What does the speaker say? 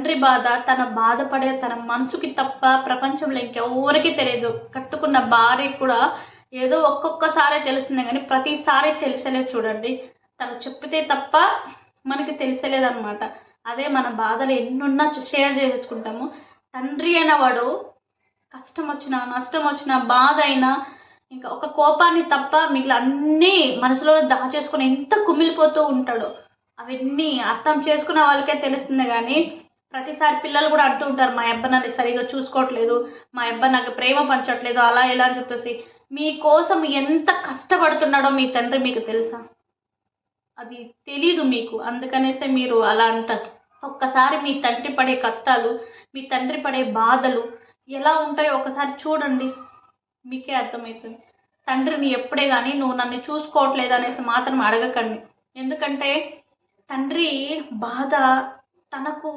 తండ్రి బాధ తన బాధపడే తన మనసుకి తప్ప ప్రపంచంలో ఇంకెవరికి తెలియదు. కట్టుకున్న భార్యకి కూడా ఏదో ఒక్కొక్కసారే తెలుస్తుంది కానీ ప్రతిసారి తెలిసలేదు చూడండి. తను చెప్పితే తప్ప మనకి తెలిసలేదన్నమాట. అదే మన బాధలు ఎన్నున్నా షేర్ చేసుకుంటాము. తండ్రి అయిన వాడు కష్టం వచ్చినా నష్టం వచ్చినా బాధ అయినా ఇంకా ఒక కోపాన్ని తప్ప మిగిలిన అన్నీ మనసులో దాచేసుకొని ఎంత కుమిలిపోతూ ఉంటాడో అవన్నీ అర్థం చేసుకున్న వాళ్ళకే తెలుస్తుంది. కానీ ప్రతిసారి పిల్లలు కూడా అంటూ ఉంటారు, మా అబ్బా నన్ను సరిగా చూసుకోవట్లేదు, మా అబ్బా నాకు ప్రేమ పంచట్లేదు, అలా ఇలా అని చెప్పేసి. మీకోసం ఎంత కష్టపడుతున్నాడో మీ తండ్రి మీకు తెలుసా? అది తెలీదు మీకు, అందుకనేసే మీరు అలా అంటారు. ఒక్కసారి మీ తండ్రి పడే కష్టాలు, మీ తండ్రి పడే బాధలు ఎలా ఉంటాయో ఒకసారి చూడండి, మీకే అర్థమవుతుంది. తండ్రిని ఎప్పుడే కానీ నువ్వు నన్ను చూసుకోవట్లేదు అనేసి మాత్రం అడగకండి. ఎందుకంటే తండ్రి బాధ తనకు